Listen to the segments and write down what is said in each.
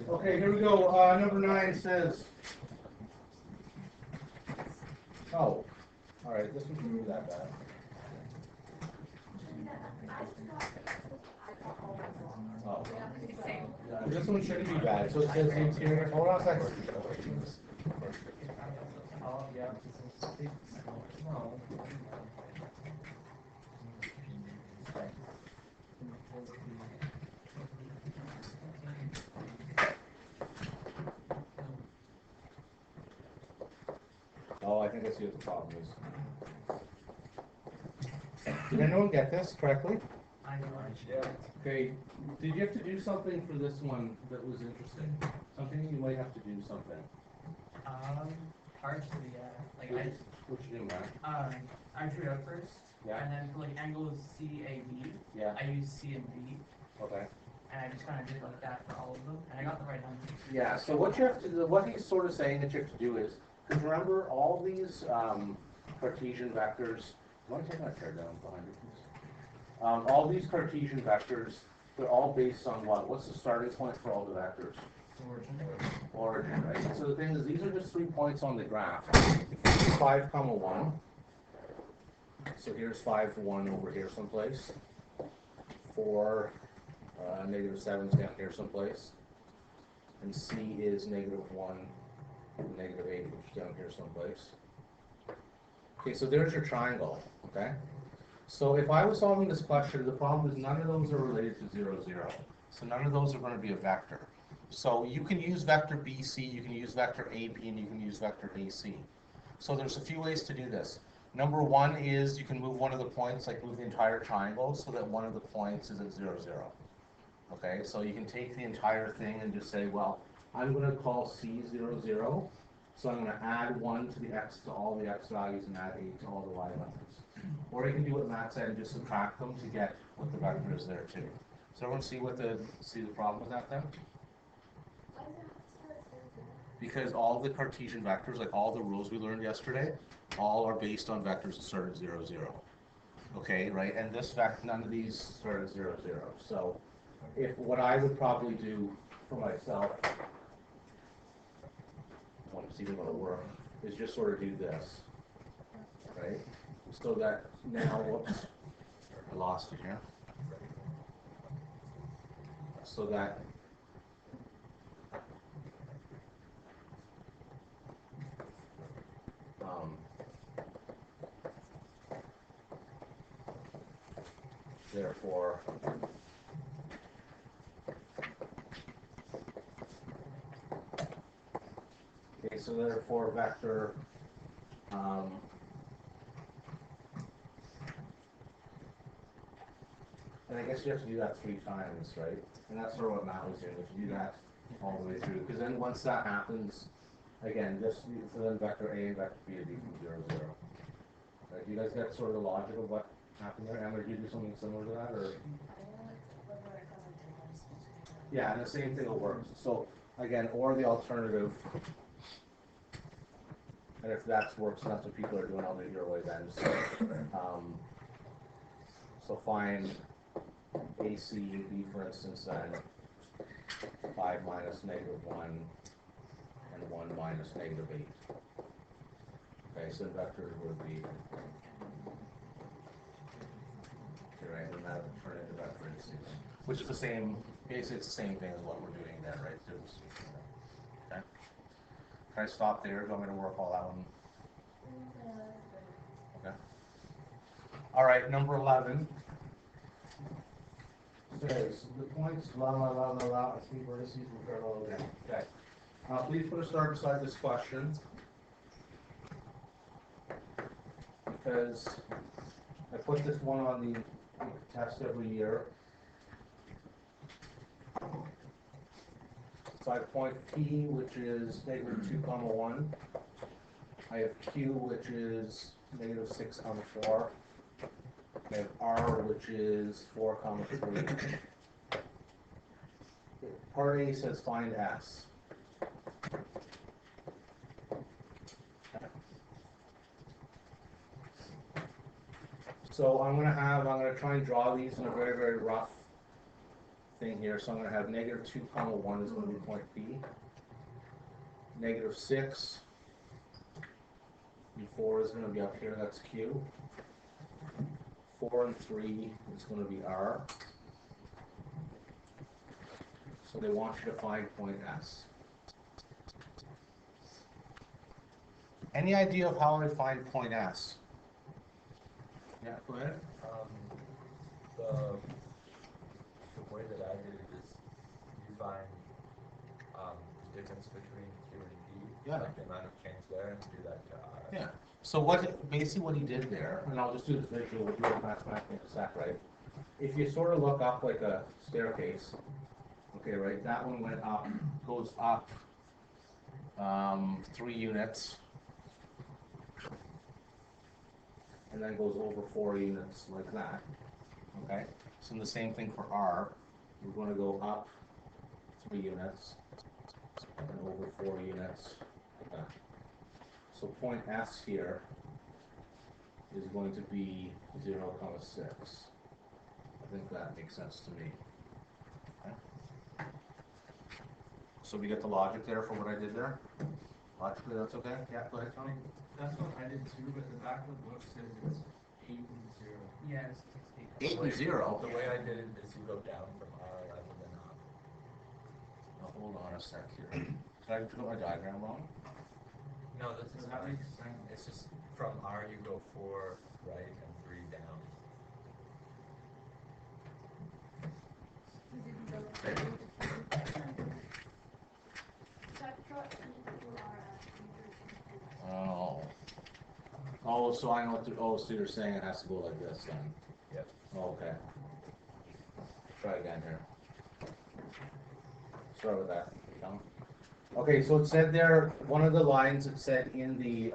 Okay, here we go. Number 9 says, oh, all right, this one shouldn't be that bad. Oh. This one shouldn't be bad. So it says the interior. Hold on a second. Oh, I think I see what the problem is. Did anyone get this correctly? I know. Okay, did you have to do something for this one that was interesting? Something you might have to do something. Partially, yeah. Like What you do, man? I drew it out first. Yeah. And then for like angles CAB, Yeah. I used C and B. Okay. And I just kind of did like that for all of them, and I got the right number. Yeah. So what you have to do, what he's sort of saying that you have to do is, because remember all these Cartesian vectors. You want to take my chair down behind you, please? All these Cartesian vectors, they're all based on what? What's the starting point for all the vectors? Origin, right? So the thing is, these are just 3 points on the graph. 5, 1. So here's 5, 1 over here someplace. 4, -7 is down here someplace. And C is -1, -8, which is down here someplace. Okay, so there's your triangle, okay? So if I was solving this question, the problem is none of those are related to 0, 0. So none of those are going to be a vector. So you can use vector BC, you can use vector AB, and you can use vector AC. So there's a few ways to do this. Number 1 is you can move one of the points, like move the entire triangle, so that one of the points is at 0, 0. Okay, so you can take the entire thing and just say, well, I'm going to call C 0, 0. So I'm going to add 1 to the x to all the x values and add 8 to all the y values. Or you can do what Matt said and just subtract them to get what the vector is there too. So everyone see the problem with that then? Because all the Cartesian vectors, like all the rules we learned yesterday, all are based on vectors that start at 0, 0. Okay, right? And this vector, none of these start at 0, 0. So if what I would probably do for myself, I want to see if it's going to work, is just sort of do this, right? So that now, whoops, I lost it here. So that therefore okay, so therefore vector and I guess you have to do that 3 times, right? And that's sort of what Matt was doing, if you do that all the way through. Because then once that happens, again, just so then vector A and vector B would be from 0, 0. Right? Do you guys get sort of the logic of what happened there? Emma, did you do something similar to that? Or? Yeah, and the same thing will work. So again, or the alternative, and if that works, that's what people are doing, I'll do it your way then. So find AC would be, for instance, then 5 minus -1 and 1 minus -8. Okay, so the vector would be, right, and that would turn into vector AC, which is the same, basically it's the same thing as what we're doing there, right? Okay. Can I stop there? Do you want me to work all that one? Okay. All right, number 11. Says the points la la la la la. I see vertices will parallel again. Okay. Please put a star beside this question because I put this one on the test every year. So I have point P, which is -2, 1. I have Q, which is -6, 4. I have R, which is 4, 3. Part A says find S. So I'm going to try and draw these in a very, very rough thing here, so I'm gonna have negative 2 comma 1 is gonna be point B. Negative 6 and 4 is gonna be up here, that's Q. 4 and 3 is gonna be R. So they want you to find point S. Any idea of how I find point S? Yeah, go ahead. The way that I did it is you find the difference between Q and P, Yeah. like the amount of change there, and do that to R. Yeah. So what basically what he did there, and I'll just do this visual, we'll do it mathematically in a sec, right? If you sort of look up like a staircase, okay, right, that one went up, goes up 3 units, and then goes over 4 units like that, okay? So the same thing for R, we're going to go up 3 units, and over 4 units, like that. So point S here is going to be 0, 6. I think that makes sense to me. Okay. So we get the logic there for what I did there? Logically, that's okay? Yeah, go ahead, Tony. That's what I did too, but the back of the book says it's 8 and 0. Yeah, it's 8 and 0? The way I did it is you go down from R rather than up. Now, hold on a sec here. Did I put my diagram wrong? No, that's So that fine. makes sense. It's just from R you go 4 right and 3 down. Oh. Oh, so I know what to, oh, so you're saying it has to go like this then? Yep. Oh, okay. Try again here. Sorry about that, Tom. Okay, so it said there, one of the lines it said in the,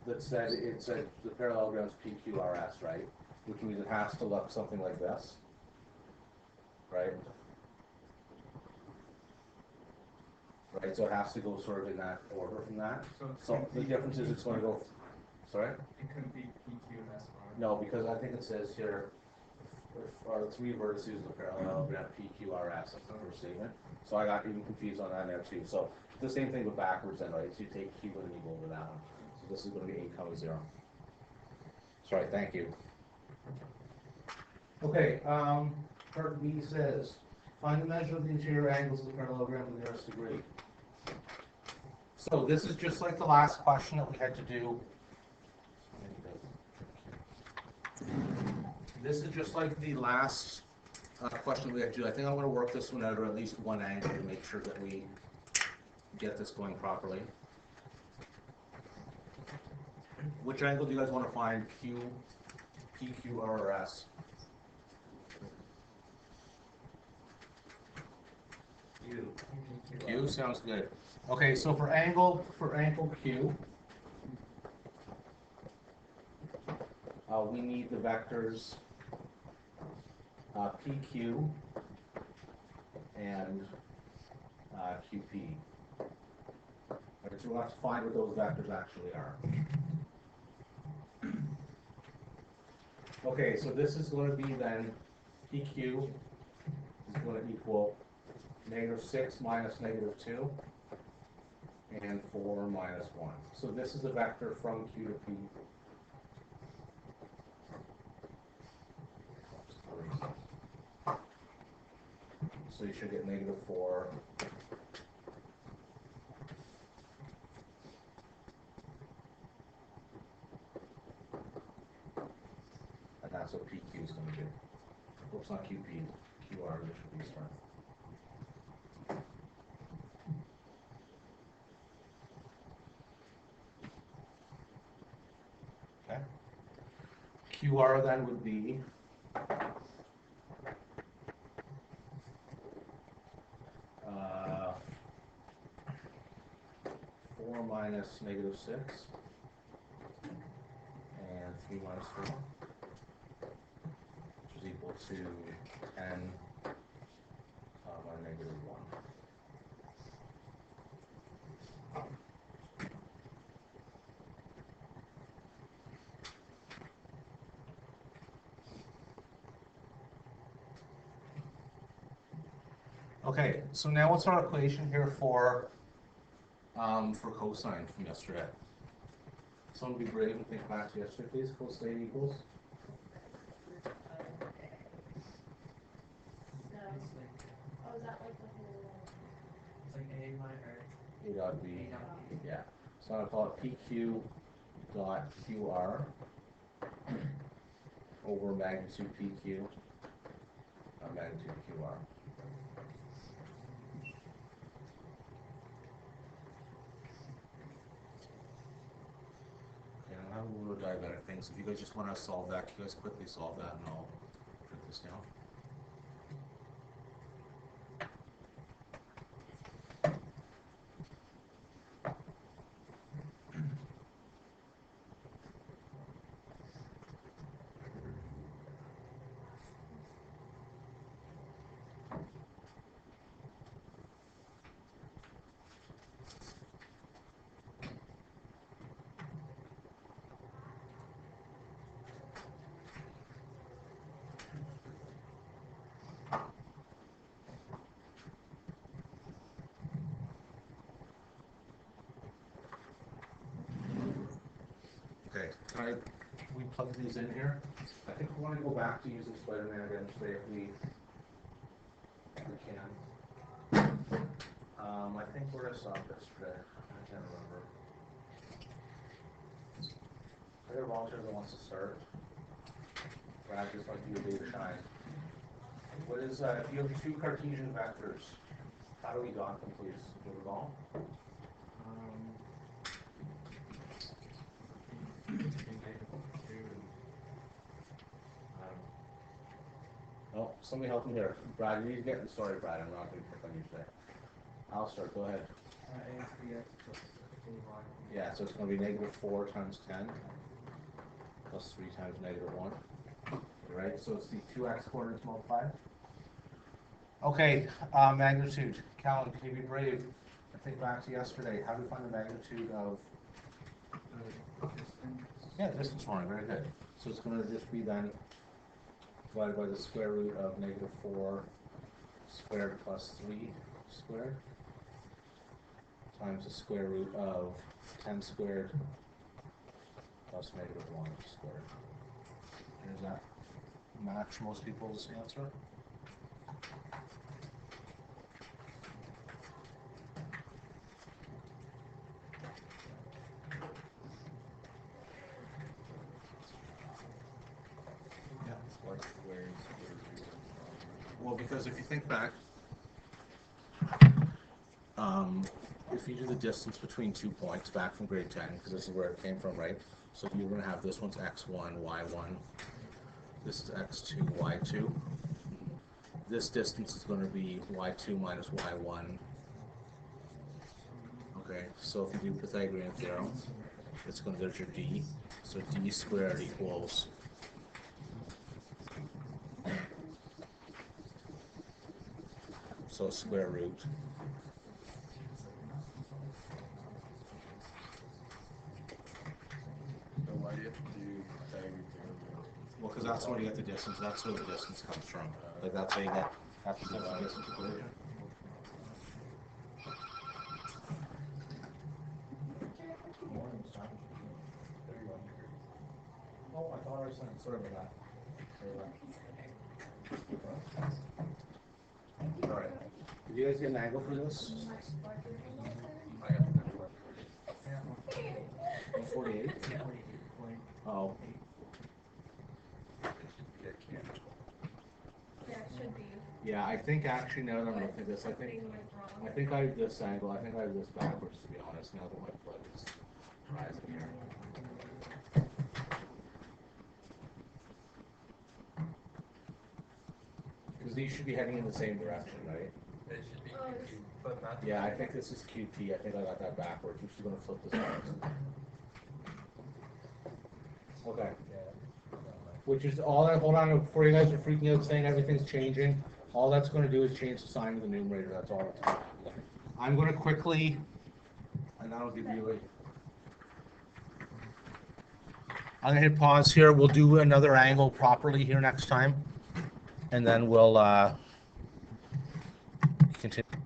it said the parallelogram is PQRS, right? Which means it has to look something like this, right? Right, so it has to go sort of in that order from that. So the difference is it's going to go, sorry? It couldn't be PQSR. No, because I think it says here, are 3 vertices of the parallelogram PQRS, that's the first statement. So I got even confused on that there too. So the same thing with backwards then, right? So you take Q and you go over that one. So this is going to be 8, 0. Sorry, thank you. Okay, part B says, find the measure of the interior angles of the parallelogram to the nearest degree. So this is just like the last question that we had to do. This is just like the last question we had to do. I think I'm going to work this one out, or at least one angle, to make sure that we get this going properly. Which angle do you guys want to find? Q, P, Q, R, or S? Q sounds good. Okay, so for angle Q, we need the vectors PQ and QP. Right, so we'll have to find what those vectors actually are. Okay, so this is going to be then PQ is going to equal -6 minus -2 and 4 minus 1. So this is a vector from Q to P. So you should get -4. And that's what PQ is going to do. Oops, not QP, QR, which should be strength. Okay. QR then would be minus -6 and 3 minus 4, which is equal to 10 -1. Okay, so now what's our equation here for cosine from yesterday? Someone be brave and think back to yesterday, please. Cosine equals? Oh, is that like the whole? It's like A minus, or A dot B. A dot B. Yeah. So I'll call it PQ dot QR over magnitude PQ magnitude QR. Okay, I have a little diabetic thing, so if you guys just want to solve that, can you guys quickly solve that and I'll print this down. Okay, can we plug these in here? I think we want to go back to using Spider-Man again today if we can. I think we're gonna stop yesterday. I can't remember. I got a volunteer that wants to start. Brad, just like you, Dave Shine. What is, if you have two Cartesian vectors, how do we dot them, please? Do you recall? Oh, somebody help me here. Brad, you need to get, sorry Brad, I'm not going to pick on you today. I'll start, go ahead. Yeah, so it's going to be -4 times 10 plus 3 times -1. Right, so it's the 2x coordinates multiplied. Okay, magnitude. Callan, can you be brave? I think back to yesterday. How do we find the magnitude of... Yeah, distance formula, very good. So it's going to just be then divided by the square root of -4 squared plus 3 squared times the square root of 10 squared plus -1 squared. Does that match most people's answer? Well, because if you think back, if you do the distance between 2 points back from grade 10, because this is where it came from, right? So you're going to have this one's x1, y1. This is x2, y2. This distance is going to be y2 minus y1. Okay, so if you do Pythagorean theorem, it's going to, there's your d. So d squared equals square root. So why do you have to do Pythagorean theorem? Well, because that's where you get the distance. That's where the distance comes from. Like that's how you get that's the distance equation. Oh, I thought I was saying. Sorry about that. All right. Did you guys get an angle for this? I got the next one. 48. Oh. Yeah, it should be. Yeah, I think actually now that I'm looking at this, I think I have this angle. I think I have this backwards, to be honest. Now that my blood is rising here. Because these should be heading in the same direction, right? It should be QQ, but not. Yeah, I think this is QT. I think I got that backwards. We're just going to flip this out. Okay. Which is all that, hold on, before you guys are freaking out saying everything's changing, all that's going to do is change the sign of the numerator. That's all it's going to do. I'm going to quickly, and that'll give you I'm going to hit pause here. We'll do another angle properly here next time. And then we'll continue.